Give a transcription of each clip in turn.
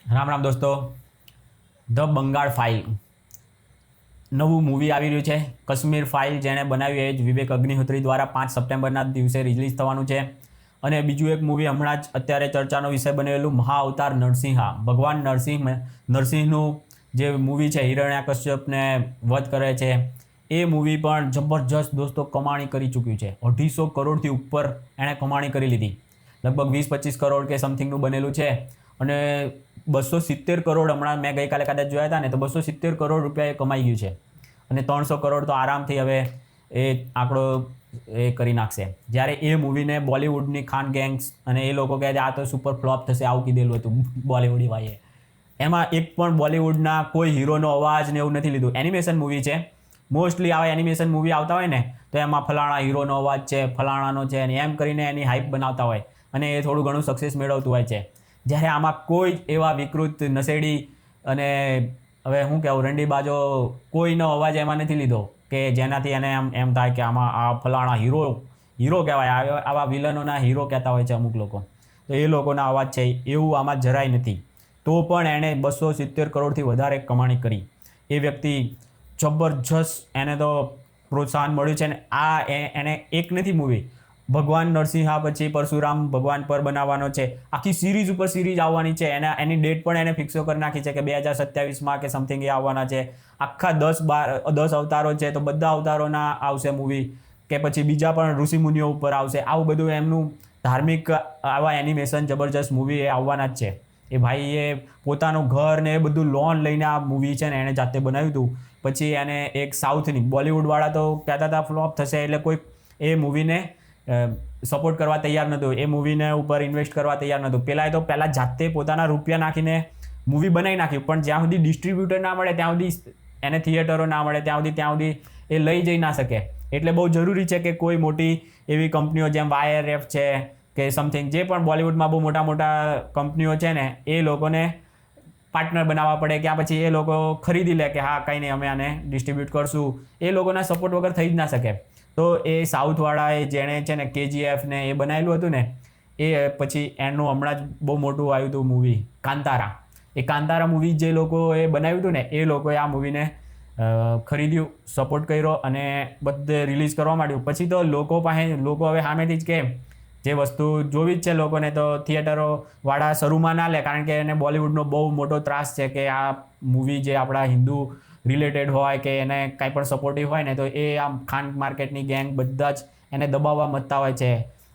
રામ રામ દોસ્તો. The Bengal file નવું movie આવી રહ્યું છે. કાશ્મીર ફાઇલ જેણે બનાવ્યું એ જ વિવેક અગ્નિહોત્રી દ્વારા 5 સપ્ટેમ્બરના દિવસે રિલીઝ થવાનું છે. અને બીજું એક મૂવી હમણાં જ અત્યારે ચર્ચાનો વિષય બનેલું મહાઅવતાર નરસિંહા, ભગવાન નરસિંહનું જે મૂવી છે, હિરણ્યકશ્યપને વધ કરે છે, એ મૂવી પણ જબરજસ્ત દોસ્તો કમાણી કરી ચૂક્યું છે. 250 કરોડથી ઉપર એણે કમાણી કરી લીધી. લગભગ 20-25 કરોડ કે સમથિંગનું બનેલું છે. અને 270 કરોડ હમણાં મેં ગઈકાલે કદાચ જોયા હતા ને, તો 270 કરોડ રૂપિયા એ કમાઈ ગયું છે. અને 300 કરોડ તો આરામથી હવે એ આંકડો એ કરી નાખશે. જ્યારે એ મૂવીને બોલિવૂડની ખાન ગેંગ્સ અને એ લોકો કહે છે આ તો સુપર ફ્લોપ થશે, આવું કીધેલું હતું બોલિવૂડી ભાઈએ. એમાં એક પણ બોલિવૂડના કોઈ હીરોનો અવાજ ને એવું નથી લીધું. એનિમેશન મૂવી છે. મોસ્ટલી આવા એનિમેશન મૂવી આવતા હોય ને, તો એમાં ફલાણા હીરોનો અવાજ છે, ફલાણાનો છે, અને એમ કરીને એની હાઇપ બનાવતા હોય અને એ થોડું ઘણું સક્સેસ મેળવતું હોય છે. જ્યારે આમાં કોઈ એવા વિકૃત નશેડી અને હવે શું કહેવું રંડીબાજો કોઈનો અવાજ એમાં નથી લીધો કે જેનાથી એને એમ થાય કે આમાં આ ફલાણા હીરો કહેવાય. આવા વિલનોના હીરો કહેતા હોય છે અમુક લોકો, તો એ લોકોના અવાજ છે એવું આમાં જરાય નથી. તો પણ એણે 270 કરોડથી વધારે કમાણી કરી. એ વ્યક્તિ જબરજસ્ત, એને તો પ્રોત્સાહન મળ્યું છે. ને એને એક નથી મૂવી, ભગવાન નરસિંહા પછી પરશુરામ ભગવાન પર બનાવવાનો છે. આખી સિરીઝ ઉપર સિરીઝ આવવાની છે. એની ડેટ પણ એને ફિક્સો કરી નાખી છે કે 2027માં કે સમથિંગ એ આવવાના છે. આખા 10 અવતારો છે, તો બધા અવતારોના આવશે મૂવી, કે પછી બીજા પણ ઋષિમુનિઓ ઉપર આવશે. આવું બધું એમનું ધાર્મિક આવા એનિમેશન જબરજસ્ત મૂવી એ આવવાના જ છે. એ ભાઈએ પોતાનું ઘર ને એ બધું લોન લઈને આ મૂવી છે ને એણે જાતે બનાવ્યું હતું. પછી એને એક સાઉથની બોલિવૂડવાળા તો કહેતા હતા ફ્લોપ થશે, એટલે કોઈ એ મૂવીને સપોર્ટ કરવા તૈયાર નહોતું. એ મૂવીને ઉપર ઇન્વેસ્ટ કરવા તૈયાર નહોતું. પહેલાં જાતે પોતાના રૂપિયા નાખીને મૂવી બનાવી નાખ્યું. પણ જ્યાં સુધી ડિસ્ટ્રીબ્યુટર ના મળે, ત્યાં સુધી એને થિયેટરો ના મળે, ત્યાં સુધી એ લઈ જઈ ના શકે. એટલે બહુ જરૂરી છે કે કોઈ મોટી એવી કંપનીઓ જેમ YRF છે કે સમથિંગ, જે પણ બોલિવૂડમાં બહુ મોટા કંપનીઓ છે ને, એ લોકોને પાર્ટનર બનાવવા પડે, કે પછી એ લોકો ખરીદી લે કે હા કંઈ નહીં અમે આને ડિસ્ટ્રીબ્યુટ કરશું. એ લોકોના સપોર્ટ વગર થઈ જ ના શકે. તો એ સાઉથવાળાએ જેણે છે ને KGF ને એ બનાવેલું હતું ને, એ પછી એનું હમણાં જ બહુ મોટું આવ્યું હતું મૂવી કાંતારા. એ કાંતારા મૂવી જે લોકોએ બનાવ્યું હતું ને, એ લોકોએ આ મૂવીને ખરીદ્યું, સપોર્ટ કર્યો અને બધે રિલીઝ કરવા માંડ્યું. પછી તો લોકો હવે સામેથી જ કે જે વસ્તુ જોવી જ છે લોકોને, તો થિયેટરોવાળા શરૂમાં ના લે, કારણ કે એને બોલિવૂડનો બહુ મોટો ત્રાસ છે કે આ મૂવી જે આપણા હિન્દુ રિલેટેડ હોય કે એને કાંઈ પણ સપોર્ટિવ હોય ને, તો એ આમ ખાન માર્કેટની ગેંગ બધા જ એને દબાવવા મતતા હોય છે.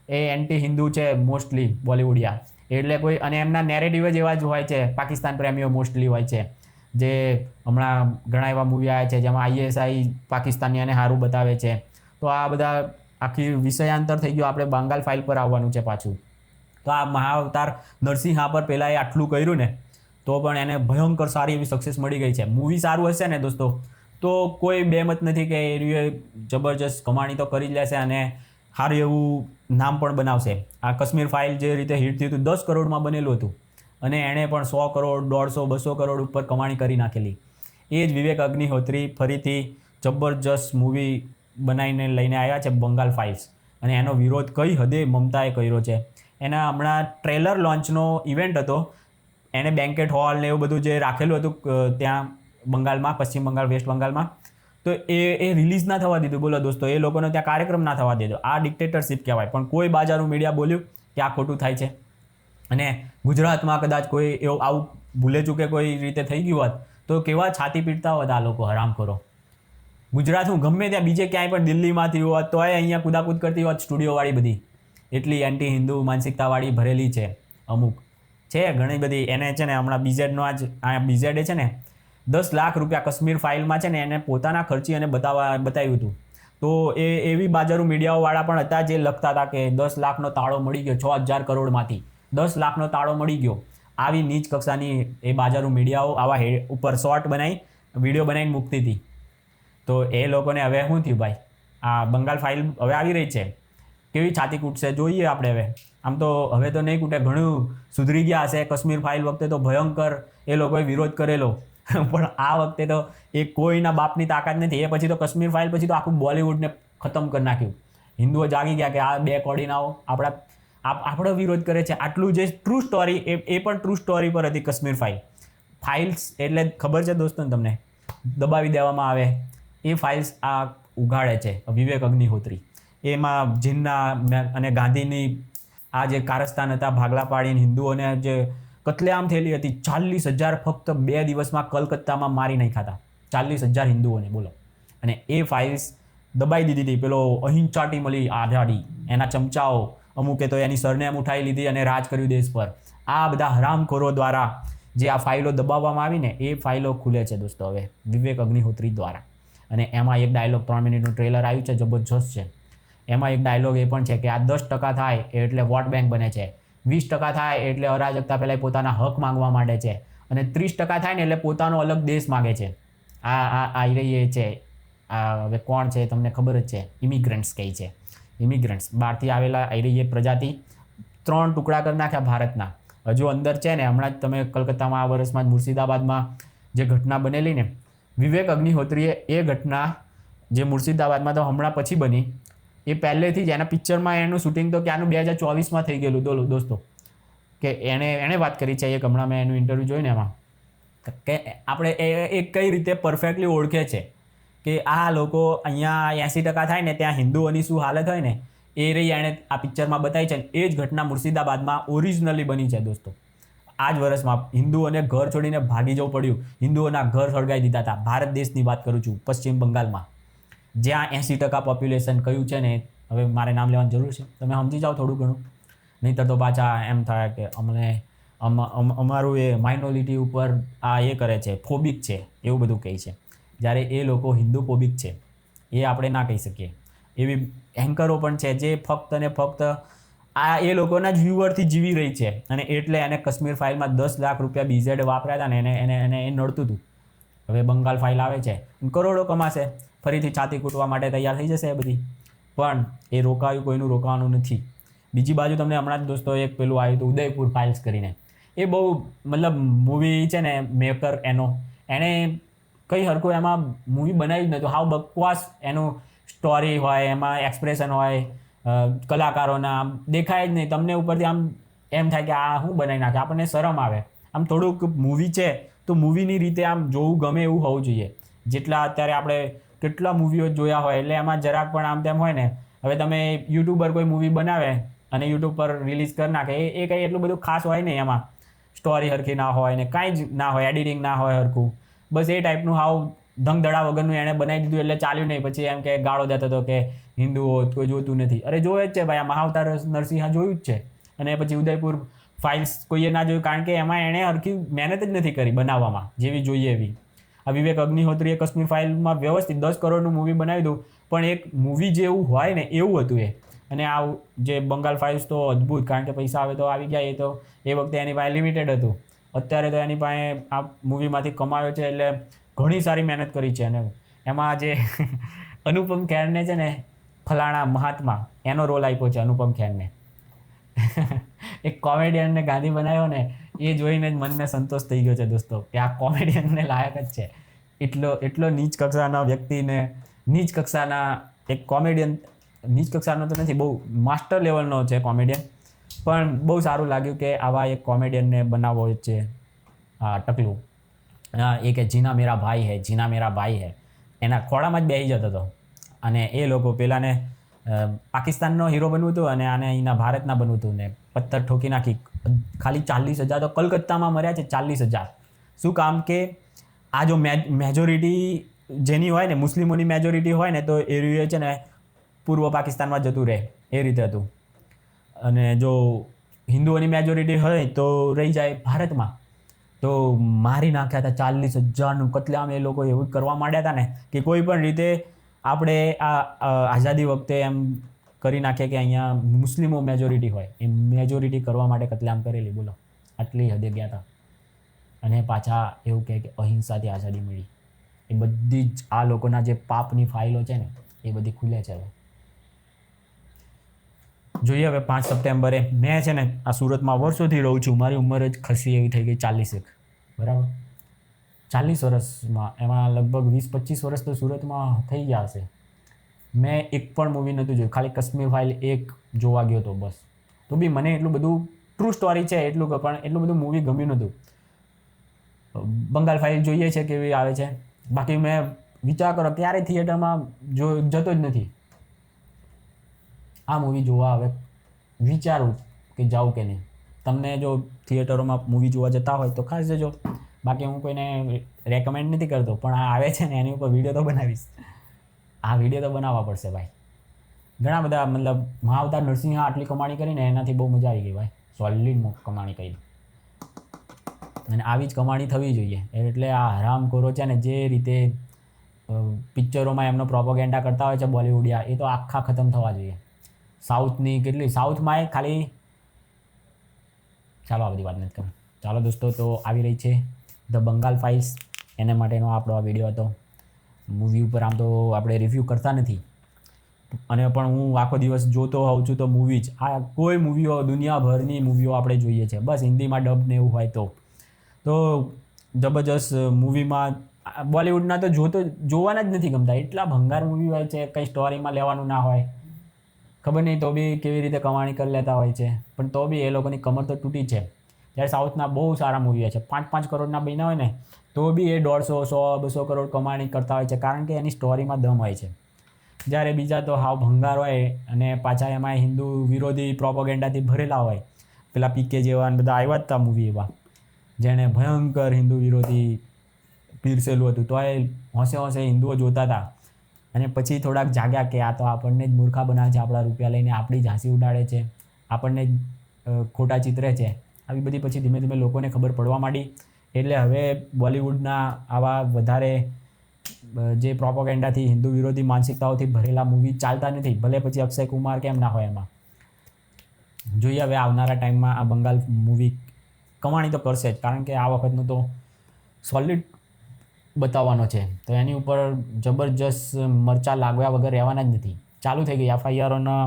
એ એન્ટી હિન્દુ છે મોસ્ટલી બોલિવૂડિયા. એટલે કોઈ, અને એમના નેરેટિવ જ એવા જ હોય છે, પાકિસ્તાન પ્રેમીઓ મોસ્ટલી હોય છે. જે હમણાં ઘણા એવા મૂવી આવ્યા છે જેમાં ISI પાકિસ્તાનીઓને સારું બતાવે છે. તો આ બધા આખી વિષયાંતર થઈ ગયો. આપણે બંગાળ ફાઇલ પર આવવાનું છે પાછું. તો આ મહાઅવતાર નરસિંહા પર પહેલાં એ આટલું કર્યું ને, તો પણ એને ભયંકર સારી એવી સક્સેસ મળી ગઈ છે. મૂવી સારું હશે ને દોસ્તો, તો કોઈ બેમત નથી કે એ જબરજસ્ત કમાણી તો કરી જ લેશે અને સારું એવું નામ પણ બનાવશે. આ કાશ્મીર ફાઇલ જે રીતે હિટ થયું હતું, 10 કરોડમાં બનેલું હતું, અને એણે પણ 100 કરોડ 150 200 કરોડ ઉપર કમાણી કરી નાખેલી. એ જ વિવેક અગ્નિહોત્રી ફરીથી જબરજસ્ત મૂવી બનાવીને લઈને આવ્યા છે, બંગાળ ફાઇલ્સ. અને એનો વિરોધ કઈ હદે મમતાએ કર્યો છે. એના હમણાં ટ્રેલર લોન્ચનો ઇવેન્ટ હતો. એણે બેન્કેટ હોલ ને એવું બધું જે રાખેલું હતું ત્યાં બંગાળમાં, પશ્ચિમ બંગાળ, વેસ્ટ બંગાળમાં, તો એ રિલીઝ ના થવા દીધું. બોલો દોસ્તો, એ લોકોનો ત્યાં કાર્યક્રમ ના થવા દીધો. આ ડિક્ટેટરશિપ કહેવાય. પણ કોઈ બાજારું મીડિયા બોલ્યું કે આ ખોટું થાય છે. અને ગુજરાતમાં કદાચ કોઈ એવું આવું ભૂલે ચૂકે કોઈ રીતે થઈ ગયું હોત, તો કેવા છાતી પીટતા હોત આ લોકો, હરામ કરો. ગુજરાત હું ગમે ત્યાં બીજે ક્યાંય પણ દિલ્હીમાં થયું હોત તો અહીંયા કુદાકૂદ કરતી હોત સ્ટુડિયોવાળી બધી. એટલી એન્ટી હિન્દુ માનસિકતાવાળી ભરેલી છે અમુક. છે ઘણી બધી. એને છે ને હમણાં BZ છે ને 10 લાખ રૂપિયા કાશ્મીર ફાઇલમાં છે ને એને પોતાના ખર્ચી અને બતાવ્યું હતું. તો એવી બાજારું મીડિયાઓવાળા પણ હતા જે લખતા હતા કે 10 લાખનો તાળો મળી ગયો, 6000 કરોડમાંથી 10 લાખનો તાળો મળી ગયો. આવી નીચ કક્ષાની એ બાજારું મીડિયાઓ આવા ઉપર શોર્ટ બનાવી, વિડીયો બનાવીને મૂકતી હતી. તો એ લોકોને હવે શું થયું ભાઈ? આ બંગાળ ફાઇલ હવે આવી રહી છે, કેવી છાતી કૂટશે જોઈએ આપણે હવે. આમ તો હવે તો નહીં કૂટે, ઘણું સુધરી ગયા હશે. કાશ્મીર ફાઇલ વખતે તો ભયંકર એ લોકોએ વિરોધ કરેલો, પણ આ વખતે તો એ કોઈના બાપની તાકાત નથી. એ પછી તો કાશ્મીર ફાઇલ પછી તો આખું બોલિવૂડને ખતમ કરી નાખ્યું. હિન્દુઓ જાગી ગયા કે આ 2 કોડીનાઓ આપણા આપણો વિરોધ કરે છે. આટલું જે ટ્રુ સ્ટોરી એ પણ ટ્રુ સ્ટોરી પર હતી કાશ્મીર ફાઇલ્સ એટલે ખબર છે દોસ્તો તમને, દબાવી દેવામાં આવે એ ફાઇલ્સ આ ઉઘાડે છે વિવેક અગ્નિહોત્રી. એમાં જીન્ના અને ગાંધીની આ જે કારસ્તાન હતા, ભાગલા પાડીને હિન્દુઓને જે કતલેઆમ થયેલી હતી, 40,000 ફક્ત 2 દિવસમાં કલકત્તામાં મારી નાખ્યા હતા, 40,000 હિન્દુઓને, બોલો. અને એ ફાઇલ્સ દબાઈ દીધી હતી. પેલો અહિંસાથી મળી આઝાદી, એના ચમચાઓ અમુકે તો એની સરનેમ ઉઠાવી લીધી અને રાજ કર્યું દેશ પર. આ બધા હરામખોરો દ્વારા જે આ ફાઇલો દબાવવામાં આવીને એ ફાઇલો ખુલે છે દોસ્તો હવે વિવેક અગ્નિહોત્રી દ્વારા. અને એમાં એક ડાયલોગ 3 મિનિટનું ટ્રેલર આવ્યું છે, જબરજસ્ત છે. એમાં એક ડાયલોગ એ પણ છે કે આ 10% થાય એટલે વોટ બેંક બને છે, 20% થાય એટલે અરાજકતા પહેલાં પોતાના હક માંગવા માંડે છે, અને 30% થાય ને એટલે પોતાનો અલગ દેશ માગે છે. આ એ છે. હવે કોણ છે તમને ખબર જ છે, ઇમિગ્રન્ટ્સ કહે છે. ઇમિગ્રન્ટ્સ બહારથી આવેલા એ પ્રજાતિ 3 ટુકડા કરી નાખ્યા ભારતના. હજુ અંદર છે ને, હમણાં જ તમે કલકત્તામાં આ વર્ષમાં જ મુર્શિદાબાદમાં જે ઘટના બનેલી ને, વિવેક અગ્નિહોત્રીએ એ ઘટના જે મુર્શિદાબાદમાં તો હમણાં પછી બની, એ પહેલેથી જ એના પિક્ચરમાં એનું શૂટિંગ તો ક્યાંનું 2024માં થઈ ગયેલું દોસ્તો. કે એણે વાત કરી છે એક, હમણાં મેં એનું ઇન્ટરવ્યૂ જોઈને એમાં, કે આપણે એ કઈ રીતે પરફેક્ટલી ઓળખે છે કે આ લોકો અહીંયા 80% થાય ને ત્યાં હિન્દુઓની શું હાલત હોય ને એ રહી એણે આ પિક્ચરમાં બતાવી છે. એ જ ઘટના મુર્શિદાબાદમાં ઓરિજિનલી બની છે દોસ્તો. આ જ વર્ષમાં હિન્દુઓને ઘર છોડીને ભાગી જવું પડ્યું, હિન્દુઓના ઘર સળગાવી દીધા હતા. ભારત દેશની વાત કરું છું, પશ્ચિમ બંગાળમાં, જ્યાં 80% પોપ્યુલેશન કયું છે ને, હવે મારે નામ લેવાની જરૂર છે, તમે સમજી જાઓ થોડું ઘણું, નહીંતર તો પાછા એમ થાય કે અમારું એ માઇનોરિટી ઉપર આ એ કરે છે, ફોબિક છે, એવું બધું કહે છે. જ્યારે એ લોકો હિન્દુ ફોબિક છે એ આપણે ના કહી શકીએ. એવી એન્કરો પણ છે જે ફક્ત ને ફક્ત આ એ લોકોના જ વ્યુઅરથી જીવી રહી છે, અને એટલે એને કાશ્મીર ફાઇલમાં 10 લાખ રૂપિયા બીઝેડ વાપર્યા હતા ને એને એ નડતું હતું. હવે બંગાળ ફાઇલ આવે છે, કરોડો કમાશે, ફરીથી છાતી કૂટવા માટે તૈયાર થઈ જશે એ બધી. પણ એ રોકાયું, કોઈનું રોકાવાનું નથી. બીજી બાજુ તમને હમણાં જ દોસ્તો એક પેલું આવ્યું હતું ઉદયપુર ફાઇલ્સ કરીને, એ બહુ મતલબ મૂવી છે ને, મેકર એણે કંઈ હરખું એમાં મૂવી બનાવી જ નહોતું. હાવ બકવાસ એનું સ્ટોરી હોય, એમાં એક્સપ્રેશન હોય, કલાકારોના દેખાય જ નહીં. તમને ઉપરથી આમ એમ થાય કે આ શું બનાવી નાખે, આપણને શરમ આવે. આમ થોડુંક મૂવી છે તો મૂવીની રીતે આમ જોવું ગમે એવું હોવું જોઈએ. જેટલા અત્યારે આપણે કેટલા મૂવીઓ જોયા હોય, એટલે એમાં જરાક પણ આમ તેમ હોય ને. હવે તમે યુટ્યુબર કોઈ મૂવી બનાવે અને યુટ્યુબ પર રિલીઝ કરી નાખે, એ કંઈ એટલું બધું ખાસ હોય નહીં. એમાં સ્ટોરી હરખી ના હોય ને કાંઈ જ ના હોય, એડિટિંગ ના હોય હરખું, બસ એ ટાઈપનું હાવ ધંધડા વગરનું એણે બનાવી દીધું, એટલે ચાલ્યું નહીં. પછી એમ કે ગાળો દેતો હતો કે હિન્દુઓ કોઈ જોતું નથી. અરે જોવે જ છે ભાઈ, આ મહાવતાર નરસિંહા જોયું જ છે. અને પછી ઉદયપુર ફાઇલ્સ કોઈએ ના જોયું, કારણ કે એમાં એણે હરખી મહેનત જ નથી કરી બનાવવામાં જેવી જોઈએ એવી. આ વિવેક અગ્નિહોત્રીએ કાશ્મીર ફાઇલમાં વ્યવસ્થિત 10 કરોડનું મૂવી બનાવી દઉં, પણ એક મૂવી જેવું હોય ને એવું હતું એ. અને આ જે બંગાળ ફાઇલ્સ તો અદ્ભુત, કારણ કે પૈસા આવે તો આવી ગયા. એ તો એ વખતે એની પાસે લિમિટેડ હતું, અત્યારે તો એની પાસે આ મૂવીમાંથી કમાયો છે, એટલે ઘણી સારી મહેનત કરી છે. અને એમાં જે અનુપમ ખેરને છે ને, ફલાણા મહાત્મા, એનો રોલ આપ્યો છે અનુપમ ખેરને. એક કોમેડિયનને ગાંધી બનાવ્યો ને, એ જોઈને જ મનને સંતોષ થઈ ગયો છે દોસ્તો, કે આ કોમેડિયનને લાયક જ છે. એટલો નીચ કક્ષાના વ્યક્તિને, નીચ કક્ષાના એક કોમેડિયન, નીચ કક્ષાનો તો નથી, બહુ માસ્ટર લેવલનો છે કોમેડિયન, પણ બહુ સારું લાગ્યું કે આવા એક કોમેડિયનને બનાવવો છે. હા, ટકલું, એ કે જીના મેરા ભાઈ હૈ, જીના મેરા ભાઈ હૈ, એના ખોળામાં જ બેસી જતો હતો. અને એ લોકો પેલાને પાકિસ્તાનનો હીરો બનવું હતું અને આને અહીંના ભારતના બનવું હતું, ને પથ્થર ઠોકી નાખી. ખાલી 40,000 તો કલકત્તામાં મર્યા છે, 40,000. શું કામ કે આ જો મેજોરિટી જેની હોય ને, મુસ્લિમોની મેજોરિટી હોય ને, તો એ રહ્યું છે ને પૂર્વ પાકિસ્તાનમાં જતું રહે, એ રીતે હતું. અને જો હિન્દુઓની મેજોરિટી હોય તો રહી જાય ભારતમાં. તો મારી નાખ્યા હતા 40,000નું કતલેઆમ. એ લોકો એવું કરવા માંડ્યા હતા ને કે કોઈ પણ રીતે આપણે આ આઝાદી વખતે એમ કરી નાખીએ કે અહીંયા મુસ્લિમો મેજોરિટી હોય, એ મેજોરિટી કરવા માટે કતલેઆમ કરેલી. બોલો, આટલી હદે ગયા હતા. અને પાછા એવું કહે કે અહિંસાથી આઝાદી મળી. એ બધી જ આ લોકોના જે પાપની ફાઇલો છે ને, એ બધી ખુલે છે હવે. જોઈએ હવે 5 સપ્ટેમ્બરે. મેં છે ને આ સુરતમાં વર્ષોથી રહું છું, મારી ઉંમર જ ખસી એવી થઈ ગઈ 40, બરાબર, 40 વર્ષમાં. એમાં લગભગ 20-25 વર્ષ તો સુરતમાં થઈ ગયા હશે. મેં એક પણ મૂવી નહોતું જોયું, ખાલી કાશ્મીર ફાઇલ એક જોવા ગયો હતો બસ. તો બી મને એટલું બધું ટ્રુ સ્ટોરી છે એટલું પણ એટલું બધું મૂવી ગમ્યું નહોતું. બંગાળ ફાઇલ જોઈએ છે કેવી આવે છે, બાકી મેં વિચાર કરો ક્યારેય થિયેટરમાં જતો જ નથી. આ મૂવી જોવા હવે વિચારું કે જાઉં કે નહીં. તમને જો થિયેટરોમાં મૂવી જોવા જતા હોય તો ખાસ જજો. બાકી હું કોઈને રેકમેન્ડ નથી કરતો, પણ આ આવે છે ને એની ઉપર વિડીયો તો બનાવીશ. આ વિડીયો તો બનાવવા પડશે ભાઈ. ઘણા બધા મતલબ મહાઅવતાર નરસિંહા આટલી કમાણી કરીને એનાથી બહુ મજા આવી ગઈ ભાઈ. સોલિડ કમાણી કરી અને આવી જ કમાણી થવી જોઈએ. એટલે આ હરામખોરો છે ને જે રીતે પિક્ચરોમાં એમનો પ્રોપોગેન્ડા કરતા હોય છે બોલિવૂડિયા, એ તો આખા ખતમ થવા જોઈએ. સાઉથની કેટલી સાઉથમાં ખાલી ચાલો આ બધી વાત નથી કરું. ચાલો દોસ્તો, તો આવી રહી છે ધ બંગાળ ફાઇલ્સ, એના માટેનો આપણો આ વિડીયો હતો. મૂવી ઉપર આમ તો આપણે રિવ્યૂ કરતા નથી, અને પણ હું આખો દિવસ જોતો હોઉં છું તો મૂવી જ આ કોઈ મૂવીઓ દુનિયાભરની મૂવીઓ આપણે જોઈએ છે, બસ હિન્દીમાં ડબ ને એવું હોય તો જબરજસ્ત મૂવીમાં બોલિવૂડના તો જોવાના જ નથી ગમતા. એટલા ભંગાર મૂવી હોય છે, કંઈ સ્ટોરીમાં લેવાનું ના હોય, ખબર નહીં તો બી કેવી રીતે કમાણી કરી લેતા હોય છે. પણ તો બી એ લોકોની કમર તો તૂટી છે. જ્યારે સાઉથના બહુ સારા મૂવી હોય છે, 5-5 કરોડના બન્યા હોય ને તો બી એ 150, 100, 200 કરોડ કમાણી કરતા હોય છે, કારણ કે એની સ્ટોરીમાં દમ હોય છે. જ્યારે બીજા તો હાવ ભંગાર હોય અને પાછા એમાં હિન્દુ વિરોધી પ્રોપોગેન્ડાથી ભરેલા હોય. પેલા પીકે જેવા બધા આવ્યા જ હતા મૂવી એવા, જેણે ભયંકર હિન્દુ વિરોધી પીરસેલું હતું, તો એ હોંશે હિન્દુઓ જોતા હતા. અને પછી થોડાક જાગ્યા કે આ તો આપણને જ મૂર્ખા બનાવે છે, આપણા રૂપિયા લઈને આપણી ઝાંસી ઉડાડે છે, આપણને જ ખોટા ચિત્રે છે. આવી બધી પછી ધીમે ધીમે લોકોને ખબર પડવા માંડી. એટલે હવે બોલિવૂડના આવા વધારે જે પ્રોપોગેન્ડાથી હિન્દુ વિરોધી માનસિકતાઓથી ભરેલા મૂવી ચાલતા નથી. ભલે પછી અક્ષય કુમાર કેમ ના હોય એમાં. જોઈએ હવે આવનારા ટાઈમમાં આ બંગાળ મૂવી કમાણી તો કરશે જ, કારણ કે આ વખતનું તો સોલિડ બતાવવાનો છે. તો એની ઉપર જબરજસ્ત મરચાં લાગ્યા વગર રહેવાના જ નથી. ચાલુ થઈ ગઈ એફઆઈઆરોના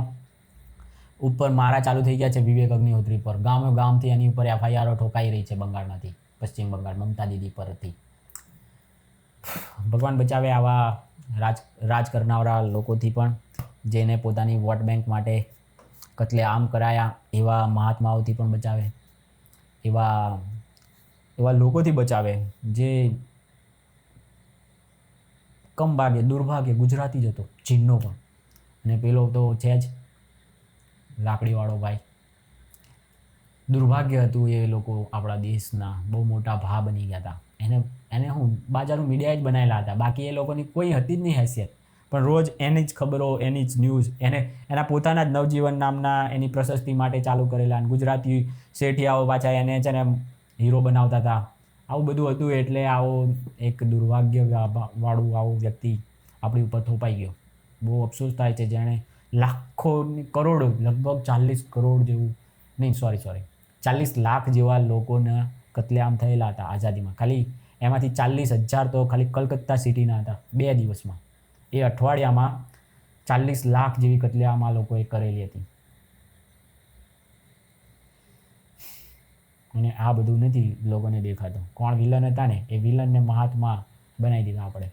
ઉપર મારા ચાલુ થઈ ગયા છે વિવેક અગ્નિહોત્રી પર. ગામથી એની ઉપર એફઆઈઆરો ઠોકાઈ રહી છે બંગાળમાંથી, પશ્ચિમ બંગાળ મમતા દીદી પરથી. ભગવાન બચાવે આવા રાજ કરનારા લોકોથી પણ, જેને પોતાની વોટ બેંક માટે કત્લેઆમ કરાયા, એવા મહાત્માઓથી પણ બચાવે, એવા લોકોથી બચાવે જે દુર્ભાગ્ય ગુજરાતી જ હતો, ચીનનો પણ. અને પેલો તો છે જ લાકડીવાળો ભાઈ. દુર્ભાગ્ય હતું એ લોકો આપણા દેશના બહુ મોટા ભા બની ગયા હતા. એને હું બાજારનું મીડિયા જ બનાવેલા હતા, બાકી એ લોકોની કોઈ હતી જ નહીં હેસિયત. પણ રોજ એની જ ખબરો, એની જ ન્યૂઝ, એના પોતાના જ નવજીવન નામના એની પ્રશસ્તિ માટે ચાલુ કરેલા. અને ગુજરાતી શેઠિયાઓ પાછા એને છે ને હીરો બનાવતા હતા. આવું બધું હતું. એટલે આવો એક દુર્ભાગ્યવાળું આવું વ્યક્તિ આપણી ઉપર થોપાઈ ગયો. બહુ અફસોસ થાય છે. જેણે લાખોની કરોડો, લગભગ 40 કરોડ જેવું, નહીં સોરી 40 લાખ જેવા લોકોના કત્લેઆમ થયેલા હતા આઝાદીમાં. ખાલી એમાંથી 40,000 તો ખાલી કલકત્તા સિટીના હતા 2 દિવસમાં. એ અઠવાડિયામાં 40 લાખ જેવી કત્લેઆમ આ લોકોએ કરેલી હતી. અને આ બધું નથી લોકોને દેખાતું. કોણ વિલન હતા ને, એ વિલનને મહાત્મા બનાવી દીધા આપણે.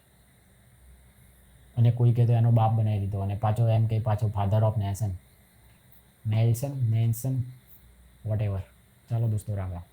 અને કોઈ કહે તો એનો બાપ બનાવી દીધો. અને પાછો એમ કે પાછો father of nation, Nelson whatever. ચાલો દોસ્તો, રામ રામ.